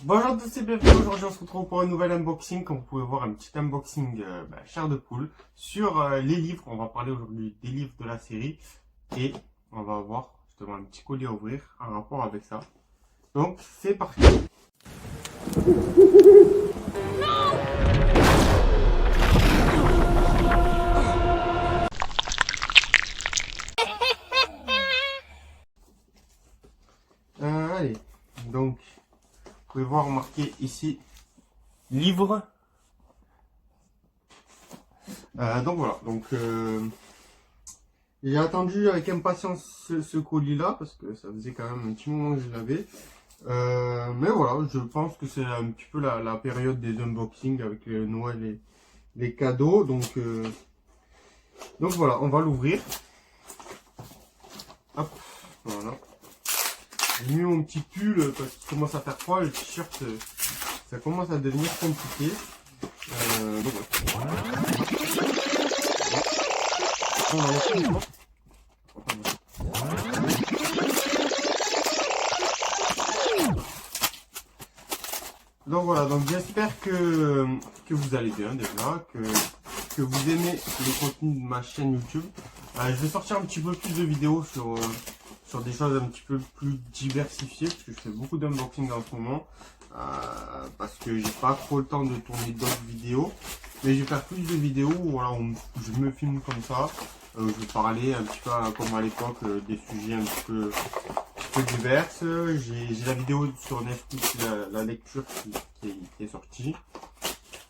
Bonjour à tous et bienvenue. Aujourd'hui on se retrouve pour un nouvel unboxing. Comme vous pouvez voir, un petit unboxing chair de poule sur les livres. On va parler aujourd'hui des livres de la série et on va voir justement un petit colis à ouvrir en rapport avec ça. Donc c'est parti. Allez, donc vous pouvez voir marqué ici livre. Donc voilà, j'ai attendu avec impatience ce colis-là parce que ça faisait quand même un petit moment que je l'avais. Mais voilà, je pense que c'est un petit peu la période des unboxings avec le Noël et les cadeaux. Donc voilà, on va l'ouvrir. Hop, voilà. J'ai mis mon petit pull parce qu'il commence à faire froid. Le t-shirt, ça commence à devenir compliqué. Donc voilà. On va lancer une fois. Donc voilà, donc j'espère que vous allez bien déjà, que vous aimez le contenu de ma chaîne YouTube. Je vais sortir un petit peu plus de vidéos sur des choses un petit peu plus diversifiées, parce que je fais beaucoup d'unboxing en ce moment, parce que j'ai pas trop le temps de tourner d'autres vidéos. Mais je vais faire plus de vidéos où voilà, je me filme comme ça. Je vais parler un petit peu comme à l'époque des sujets un petit peu diverses. J'ai la vidéo sur Netflix, la lecture qui est sortie.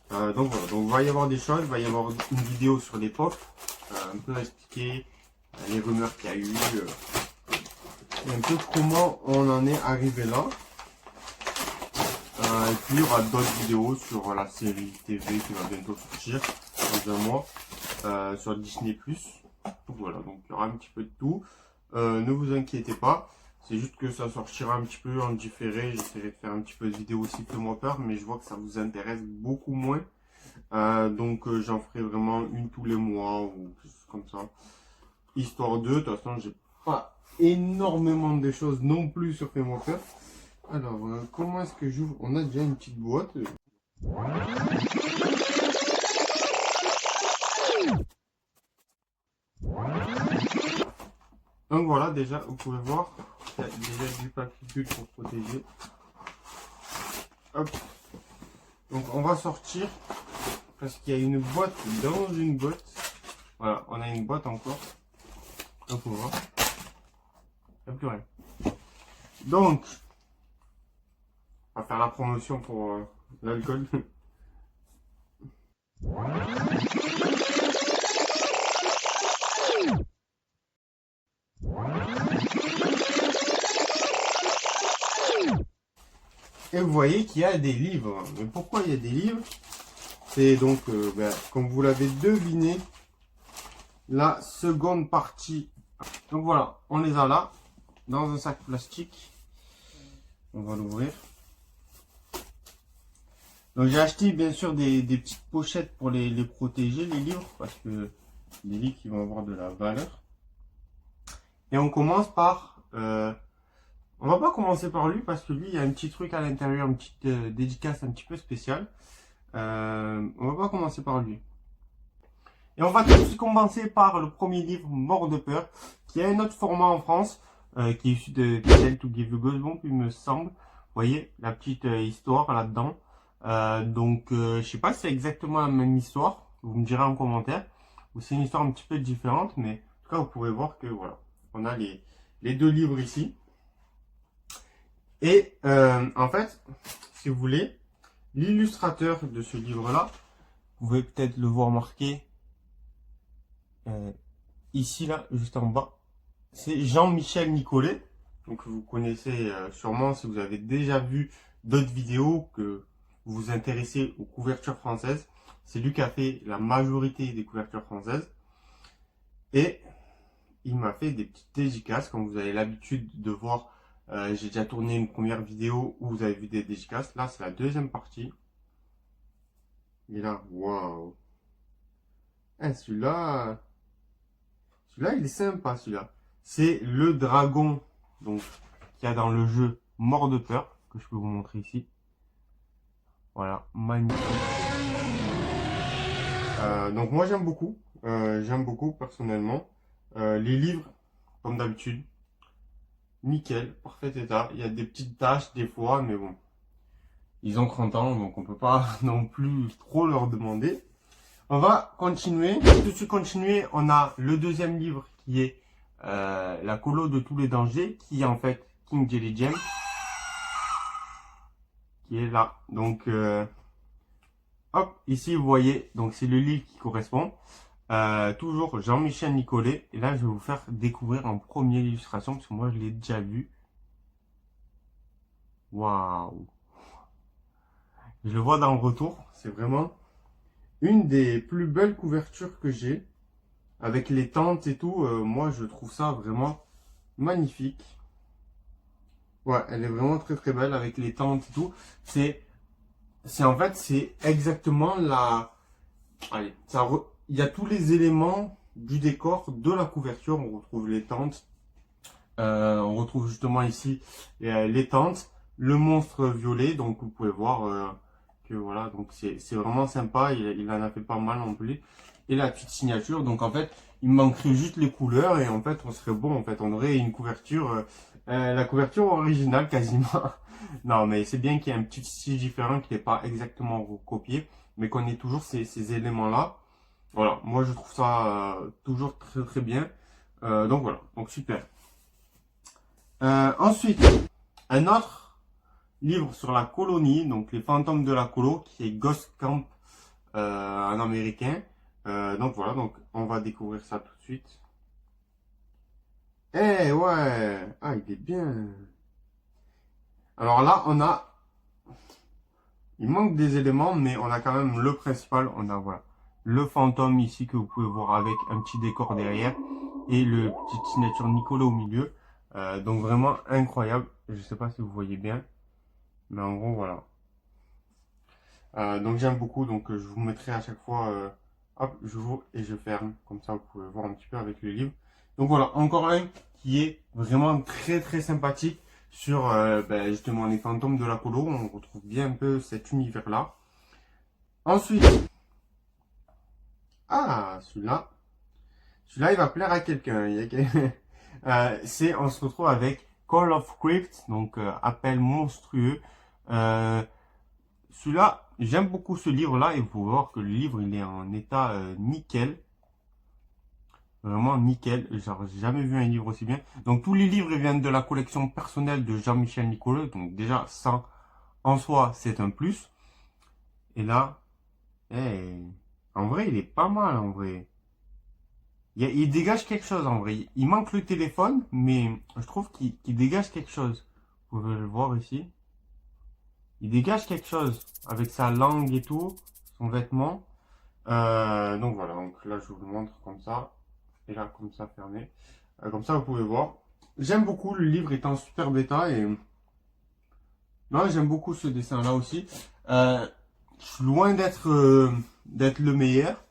Donc voilà, donc il va y avoir des choses, il va y avoir une vidéo sur l'époque, un peu expliquer les rumeurs qu'il y a eu, et un peu comment on en est arrivé là. Et puis il y aura d'autres vidéos sur la série TV qui va bientôt sortir dans un mois sur Disney+. Donc voilà, donc il y aura un petit peu de tout. Ne vous inquiétez pas. C'est juste que ça sortira un petit peu en différé. J'essaierai de faire un petit peu de vidéos aussi supplémentaires, mais je vois que ça vous intéresse beaucoup moins. Donc j'en ferai vraiment une tous les mois ou quelque chose comme ça. Histoire de toute façon, j'ai pas énormément de choses non plus sur Fais-moi peur. Alors, comment est-ce que j'ouvre? On a déjà une petite boîte. Donc voilà, déjà, vous pouvez voir, il y a déjà du papier bulle pour protéger. Hop. Donc on va sortir, parce qu'il y a une boîte dans une boîte. Voilà, on a une boîte encore. Donc on va voir. Il n'y a plus rien. Donc, on va faire la promotion pour l'alcool. Et vous voyez qu'il y a des livres. Mais pourquoi il y a des livres? C'est donc, comme vous l'avez deviné, la seconde partie. Donc voilà, on les a là, dans un sac plastique. On va l'ouvrir. Donc j'ai acheté bien sûr des petites pochettes pour les protéger, les livres, parce que les livres qui vont avoir de la valeur. Et on commence par... on va pas commencer par lui, parce que lui, il y a un petit truc à l'intérieur, une petite dédicace un petit peu spéciale. On va pas commencer par lui. Et on va tout de suite commencer par le premier livre, Mort de peur, qui a un autre format en France, qui est issu de Tell to Give You Goosebumps, il me semble. Vous voyez, la petite histoire là-dedans. Je sais pas si c'est exactement la même histoire, vous me direz en commentaire, ou c'est une histoire un petit peu différente, mais en tout cas, vous pouvez voir que voilà, on a les deux livres ici. Et en fait, si vous voulez, l'illustrateur de ce livre-là, vous pouvez peut-être le voir marqué ici, là, juste en bas. C'est Jean-Michel Nicolet. Donc vous connaissez sûrement si vous avez déjà vu d'autres vidéos que vous vous intéressez aux couvertures françaises. C'est lui qui a fait la majorité des couvertures françaises. Et il m'a fait des petites dédicaces, comme vous avez l'habitude de voir. J'ai déjà tourné une première vidéo où vous avez vu des dédicaces. Là, c'est la deuxième partie. Et là, waouh. Celui-là, il est sympa, celui-là. C'est le dragon, donc, qu'il y a dans le jeu Mort de peur, que je peux vous montrer ici. Voilà, magnifique. Donc moi j'aime beaucoup personnellement. Les livres, comme d'habitude, nickel, parfait état. Il y a des petites taches des fois, mais bon, ils ont 30 ans, donc on peut pas non plus trop leur demander. On va continuer. Tout de suite continuer, on a le deuxième livre qui est La colo de tous les dangers, qui est en fait King Jelly Jam, qui est là. Donc hop, ici vous voyez, donc c'est le livre qui correspond. Toujours Jean-Michel Nicolet. Et là, je vais vous faire découvrir en première illustration, parce que moi, je l'ai déjà vu. Waouh! Je le vois dans le retour. C'est vraiment une des plus belles couvertures que j'ai. Avec les tentes et tout, moi, je trouve ça vraiment magnifique. Ouais, elle est vraiment très très belle avec les tentes et tout. En fait, c'est exactement la... Allez, il y a tous les éléments du décor de la couverture. On retrouve les tentes. On retrouve justement ici les tentes, le monstre violet. Donc vous pouvez voir que voilà, donc c'est vraiment sympa. Il en a fait pas mal non plus. Et la petite signature. Donc en fait, il me manquerait juste les couleurs et en fait, on serait bon. En fait, on aurait une couverture, la couverture originale quasiment. Non, mais c'est bien qu'il y ait un petit style différent qui n'est pas exactement recopié, mais qu'on ait toujours ces éléments-là. Voilà, moi je trouve ça toujours très très bien. Donc voilà, donc super. Ensuite, un autre livre sur la colonie, donc les fantômes de la colo, qui est Ghost Camp en américain. Donc voilà, donc on va découvrir ça tout de suite. Eh ouais, ah il est bien. Alors là, il manque des éléments, mais on a quand même le principal. On a voilà le fantôme ici que vous pouvez voir avec un petit décor derrière et le petite signature Nicolas au milieu. Donc vraiment incroyable. Je sais pas si vous voyez bien. Mais en gros, voilà. Donc j'aime beaucoup, donc je vous mettrai à chaque fois, hop, j'ouvre et je ferme, comme ça vous pouvez voir un petit peu avec le livre. Donc voilà, encore un qui est vraiment très très sympathique sur justement les fantômes de la colo. On retrouve bien un peu cet univers-là. Ensuite, ah, celui-là il va plaire à quelqu'un. On se retrouve avec Call of Crypt, donc appel monstrueux. Celui-là, j'aime beaucoup ce livre-là et vous pouvez voir que le livre il est en état nickel. Vraiment nickel. Genre, j'ai jamais vu un livre aussi bien. Donc tous les livres ils viennent de la collection personnelle de Jean-Michel Nicolet. Donc déjà, ça en soi, c'est un plus. Et là, en vrai, il est pas mal en vrai. Il dégage quelque chose en vrai. Il manque le téléphone, mais je trouve qu'il dégage quelque chose. Vous pouvez le voir ici. Il dégage quelque chose avec sa langue et tout, son vêtement. Donc voilà, donc là je vous le montre comme ça. Et là comme ça fermé. Comme ça vous pouvez voir. J'aime beaucoup, le livre est en super bêta et non, j'aime beaucoup ce dessin là aussi. Je suis loin d'être le meilleur,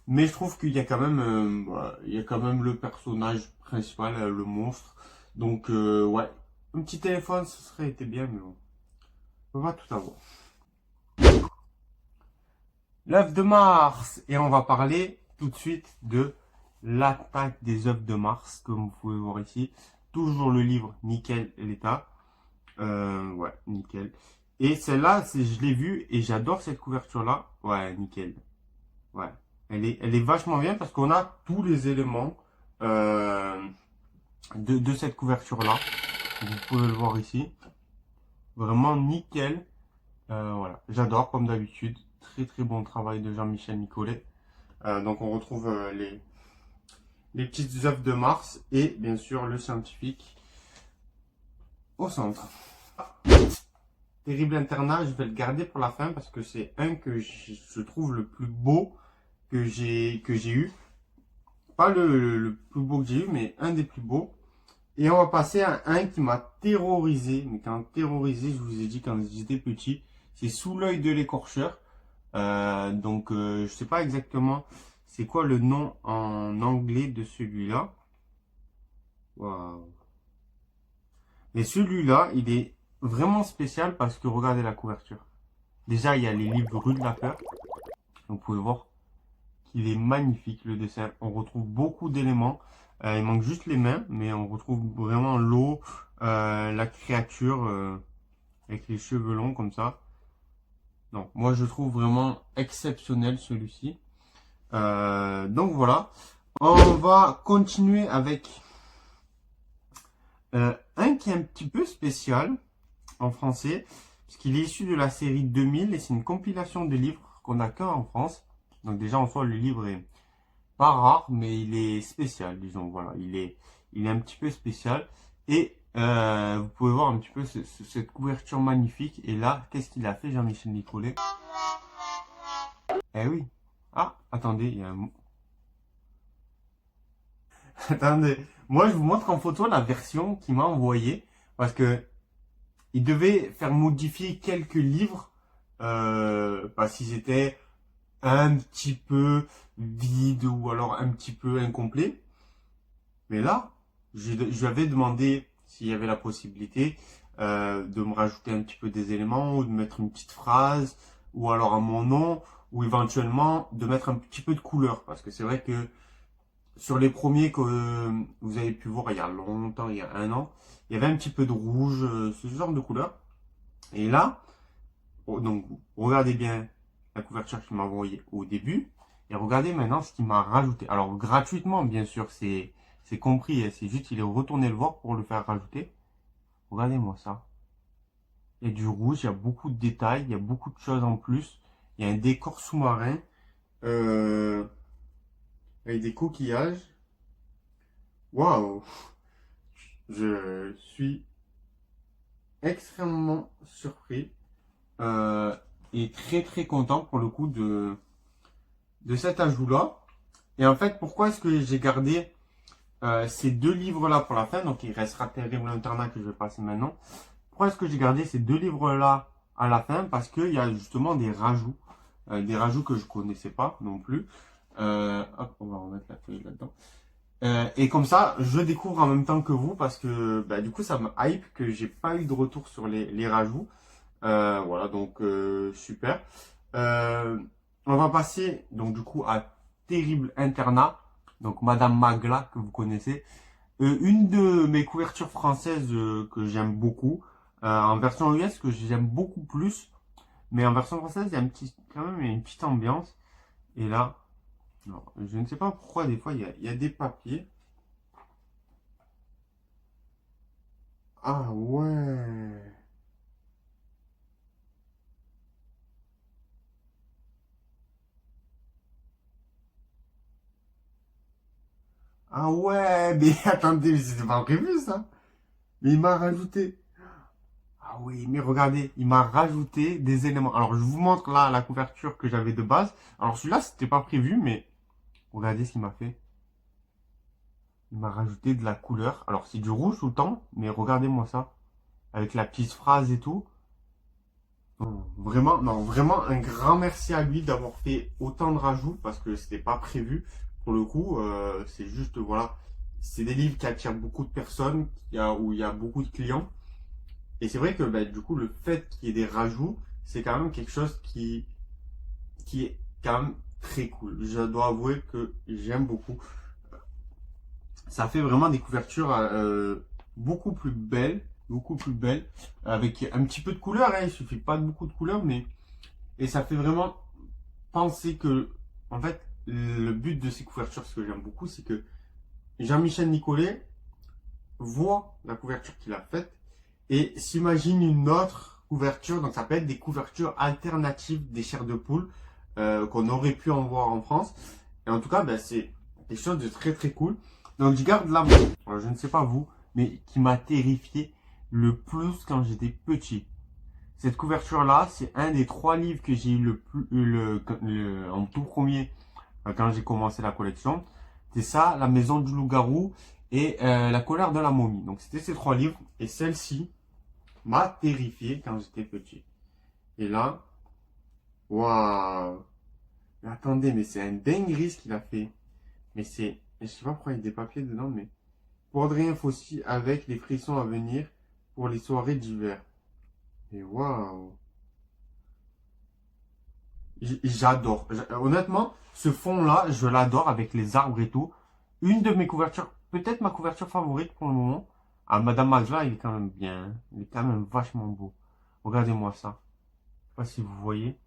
mais je trouve qu'il y a quand même il y a quand même le personnage principal, le monstre. Donc ouais, un petit téléphone ce serait été bien, mais bon, on va tout avoir. L'œuf de Mars, et on va parler tout de suite de l'attaque des œufs de Mars, comme vous pouvez voir ici. Toujours le livre, nickel l'état. Ouais, nickel. Et celle-là, je l'ai vue et j'adore cette couverture-là. Ouais, nickel. Ouais, elle est vachement bien parce qu'on a tous les éléments de cette couverture-là. Vous pouvez le voir ici. Vraiment nickel. Voilà, j'adore comme d'habitude. Très très bon travail de Jean-Michel Nicolet. Donc on retrouve les petites œuvres de Mars et bien sûr le scientifique au centre. Terrible internat, je vais le garder pour la fin parce que c'est un que je trouve le plus beau que j'ai eu. Pas le plus beau que j'ai eu, mais un des plus beaux. Et on va passer à un qui m'a terrorisé. Mais quand terrorisé, je vous ai dit quand j'étais petit, c'est Sous l'œil de l'écorcheur. Donc je sais pas exactement c'est quoi le nom en anglais de celui-là. Waouh. Mais celui-là, il est vraiment spécial parce que regardez la couverture. Déjà, il y a les livres Rue de la Peur. Donc, vous pouvez voir qu'il est magnifique, le dessin. On retrouve beaucoup d'éléments. Il manque juste les mains, mais on retrouve vraiment l'eau, la créature avec les cheveux longs comme ça. Donc, moi, je trouve vraiment exceptionnel celui-ci. Donc, voilà. On va continuer avec un qui est un petit peu spécial en français, puisqu'il est issu de la série 2000 et c'est une compilation de livres qu'on a qu'en France. Donc déjà en soi le livre est pas rare, mais il est spécial, disons, voilà, il est un petit peu spécial. Et vous pouvez voir un petit peu cette couverture magnifique. Et là, qu'est-ce qu'il a fait Jean-Michel Nicolet? Eh oui. Ah, attendez, il y a un mot. Attendez, moi je vous montre en photo la version qu'il m'a envoyée, parce que il devait faire modifier quelques livres parce qu'ils étaient un petit peu vides ou alors un petit peu incomplets. Mais là, je lui avais demandé s'il y avait la possibilité de me rajouter un petit peu des éléments ou de mettre une petite phrase ou alors à mon nom ou éventuellement de mettre un petit peu de couleur. Parce que c'est vrai que sur les premiers que vous avez pu voir il y a longtemps, il y a un an, il y avait un petit peu de rouge, ce genre de couleur. Et là, donc regardez bien la couverture qu'il m'a envoyée au début et regardez maintenant ce qu'il m'a rajouté. Alors gratuitement bien sûr, c'est compris, hein, c'est juste il est retourné le voir pour le faire rajouter. Regardez-moi ça. Il y a du rouge, il y a beaucoup de détails, il y a beaucoup de choses en plus. Il y a un décor sous-marin avec des coquillages. Waouh! Je suis extrêmement surpris et très très content pour le coup de cet ajout-là. Et en fait, pourquoi est-ce que j'ai gardé ces deux livres-là pour la fin? Donc, il restera Terrible Internat que je vais passer maintenant. Pourquoi est-ce que j'ai gardé ces deux livres-là à la fin? Parce qu'il y a justement des rajouts que je connaissais pas non plus. Hop, on va remettre la feuille là-dedans. Et comme ça, je découvre en même temps que vous parce que bah, du coup, ça me hype que j'ai pas eu de retour sur les rajouts. Voilà, donc super. On va passer donc du coup à Terrible Internat. Donc Madame Magla que vous connaissez. Une de mes couvertures françaises que j'aime beaucoup. En version US que j'aime beaucoup plus. Mais en version française, il y a quand même une petite ambiance. Et là, non, je ne sais pas pourquoi des fois il y a des papiers. Ah ouais. Ah ouais, mais attendez, mais c'était pas prévu ça. Mais il m'a rajouté. Ah oui, mais regardez, il m'a rajouté des éléments. Alors, je vous montre là la couverture que j'avais de base. Alors, celui-là, c'était pas prévu, mais regardez ce qu'il m'a fait. Il m'a rajouté de la couleur. Alors, c'est du rouge tout le temps, mais regardez-moi ça. Avec la petite phrase et tout. Vraiment, non, vraiment un grand merci à lui d'avoir fait autant de rajouts parce que c'était pas prévu. Pour le coup, c'est juste, voilà, c'est des livres qui attirent beaucoup de personnes, où il y a beaucoup de clients. Et c'est vrai que bah, du coup, le fait qu'il y ait des rajouts, c'est quand même quelque chose qui est quand même très cool. Je dois avouer que j'aime beaucoup. Ça fait vraiment des couvertures beaucoup plus belles, avec un petit peu de couleur. Hein, il suffit pas de beaucoup de couleur, mais et ça fait vraiment penser que, en fait, le but de ces couvertures, ce que j'aime beaucoup, c'est que Jean-Michel Nicolet voit la couverture qu'il a faite et s'imagine une autre couverture. Donc ça peut être des couvertures alternatives des chairs de poule qu'on aurait pu en voir en France. Et en tout cas, ben, c'est quelque chose de très très cool. Donc je garde là, je ne sais pas vous, mais qui m'a terrifié le plus quand j'étais petit. Cette couverture-là, c'est un des 3 livres que j'ai eu en tout premier quand j'ai commencé la collection. C'est ça, La Maison du Loup-Garou et La Colère de la Momie. Donc c'était ces 3 livres et celle-ci m'a terrifié quand j'étais petit. Et là, waouh! Mais attendez, mais c'est un dinguerie ce qu'il a fait. Mais je sais pas pourquoi il y a des papiers dedans, mais pour Adrien Fauci avec les frissons à venir pour les soirées d'hiver. Et waouh! J'adore. Honnêtement, ce fond-là, je l'adore avec les arbres et tout. Une de mes couvertures, peut-être ma couverture favorite pour le moment. Ah, Madame Magla, il est quand même bien, hein. Il est quand même vachement beau. Regardez-moi ça. Je sais pas si vous voyez.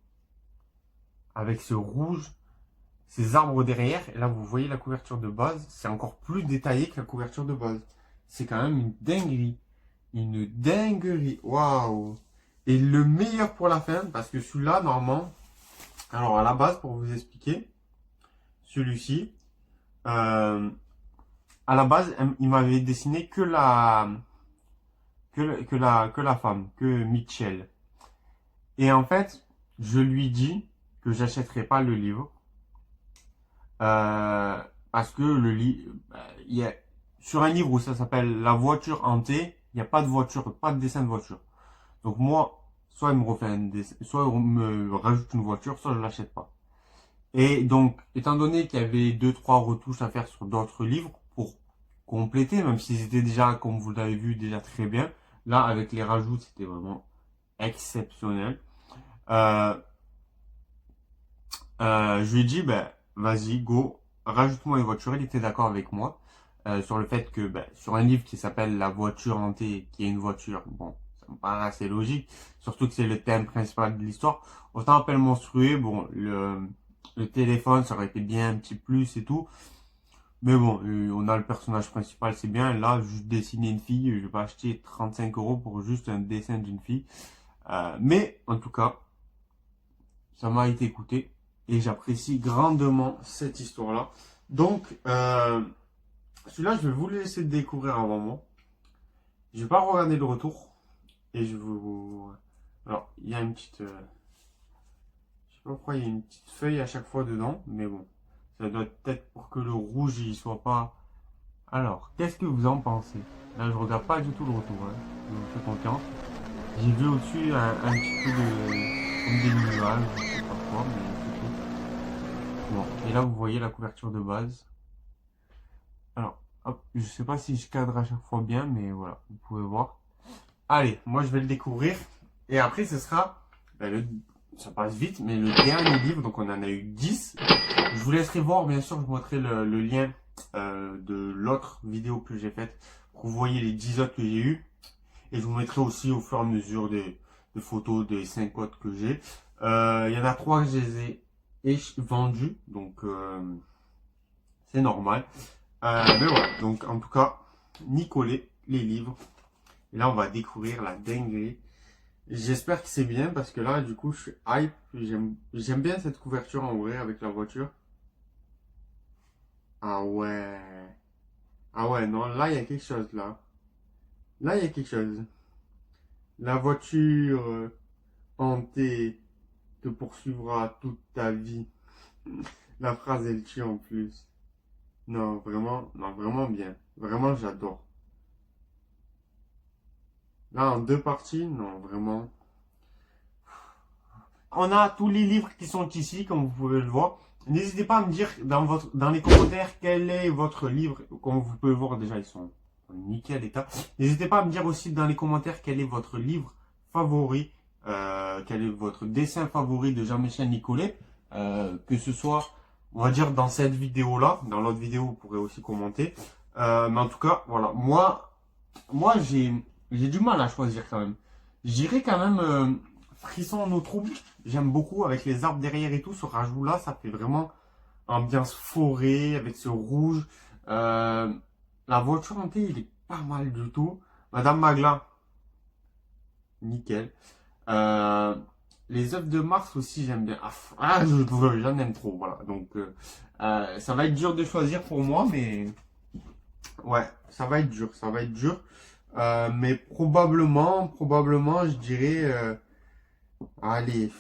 Avec ce rouge, ces arbres derrière. Et là, vous voyez la couverture de base. C'est encore plus détaillé que la couverture de base. C'est quand même une dinguerie. Une dinguerie. Waouh. Et le meilleur pour la fin, parce que celui-là, normalement, alors à la base, pour vous expliquer, celui-ci, à la base, il m'avait dessiné que la femme, que Mitchell. Et en fait, je lui dis que j'achèterai pas le livre. Parce que le livre, sur un livre où ça s'appelle La voiture hantée, il n'y a pas de voiture, pas de dessin de voiture. Donc moi, soit il me refait un dessin, soit il me rajoute une voiture, soit je l'achète pas. Et donc, étant donné qu'il y avait 2-3 retouches à faire sur d'autres livres pour compléter, même s'ils étaient déjà, comme vous l'avez vu, déjà très bien, là, avec les rajouts, c'était vraiment exceptionnel. Euh, je lui ai dit, ben, vas-y, go, rajoute-moi une voiture. Il était d'accord avec moi sur le fait que, ben, sur un livre qui s'appelle La voiture hantée, qui est une voiture, bon, ça me paraît assez logique, surtout que c'est le thème principal de l'histoire. Autant appel monstrueux, bon, le téléphone, ça aurait été bien un petit plus et tout. Mais bon, on a le personnage principal, c'est bien. Là, juste dessiner une fille, je vais pas acheter 35 euros pour juste un dessin d'une fille. Mais, en tout cas, ça m'a été écouté. Et j'apprécie grandement cette histoire-là. Donc, celui-là, je vais vous le laisser le découvrir avant moi. Je vais pas regarder le retour. Et je vais vous... Alors, il y a une petite... je sais pas pourquoi il y a une petite feuille à chaque fois dedans. Mais bon, ça doit être pour que le rouge, il soit pas... Alors, qu'est-ce que vous en pensez? Là, je regarde pas du tout le retour. Hein. Je vous fais confiance. J'ai vu au-dessus un petit peu comme des nuages, je sais pas quoi, mais c'est tout. Bon, et là, vous voyez la couverture de base. Alors, hop, je sais pas si je cadre à chaque fois bien, mais voilà, vous pouvez voir. Allez, moi, je vais le découvrir. Et après, ce sera, ben, ça passe vite, mais le dernier livre, donc on en a eu 10. Je vous laisserai voir, bien sûr, je vous montrerai le lien de l'autre vidéo que j'ai faite pour que vous voyez les 10 autres que j'ai eu. Et je vous mettrai aussi au fur et à mesure des photos des 5 autres que j'ai. Il y en a 3 que je les ai vendus, donc c'est normal. Mais voilà, donc en tout cas, Nicolet, les livres. Et là, on va découvrir la dinguerie. J'espère que c'est bien parce que là, du coup, je suis hype. J'aime bien cette couverture en vrai avec la voiture. Ah ouais. Ah ouais, non, là, il y a quelque chose là. Là, il y a quelque chose. La voiture hantée te poursuivra toute ta vie. La phrase, elle tue en plus. Non, vraiment bien. Vraiment, j'adore. Là, en 2 parties, non, vraiment. On a tous les livres qui sont ici, comme vous pouvez le voir. N'hésitez pas à me dire dans les commentaires quel est votre livre. Comme vous pouvez le voir, déjà, ils sont en nickel état. N'hésitez pas à me dire aussi dans les commentaires quel est votre livre favori. Quel est votre dessin favori de Jean-Michel Nicolet. Que ce soit, on va dire, dans cette vidéo-là. Dans l'autre vidéo, vous pourrez aussi commenter. Mais en tout cas, voilà. Moi j'ai du mal à choisir quand même. J'irai quand même Frisson en eau trouble. J'aime beaucoup avec les arbres derrière et tout. Ce rajout-là, ça fait vraiment ambiance forêt avec ce rouge. La voiture hantée, il est pas mal du tout. Madame Magla, nickel. Euh, les œufs de Mars aussi, j'aime bien. J'en aime trop, voilà. Donc, ça va être dur de choisir pour moi, mais ouais, ça va être dur, ça va être dur. Mais probablement, je dirais, allez,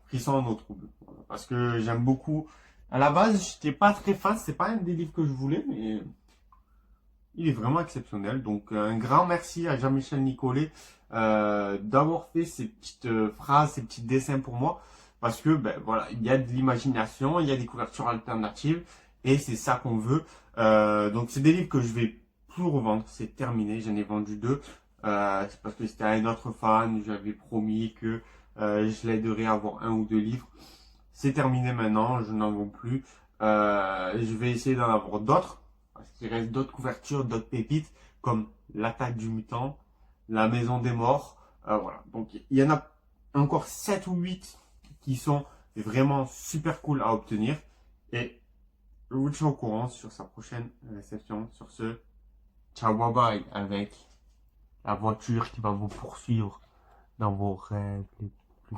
Frisson en eau trouble. Voilà. Parce que j'aime beaucoup. À la base, j'étais pas très fan, c'est pas un des livres que je voulais, mais il est vraiment exceptionnel. Donc un grand merci à Jean-Michel Nicolet d'avoir fait ces petites phrases, ces petits dessins pour moi. Parce que ben voilà, il y a de l'imagination, il y a des couvertures alternatives et c'est ça qu'on veut. Donc c'est des livres que je vais plus revendre, c'est terminé, j'en ai vendu 2. C'est parce que c'était à un autre fan, j'avais promis que Je l'aiderai à avoir 1 ou 2 livres. C'est terminé maintenant, je n'en veux plus. Je vais essayer d'en avoir d'autres, parce qu'il reste d'autres couvertures, d'autres pépites, comme L'attaque du mutant, La maison des morts. Voilà, donc il y en a encore 7 ou 8 qui sont vraiment super cool à obtenir. Et je vous tiens au courant sur sa prochaine réception. Sur ce, ciao, bye bye, avec la voiture qui va vous poursuivre dans vos rêves les plus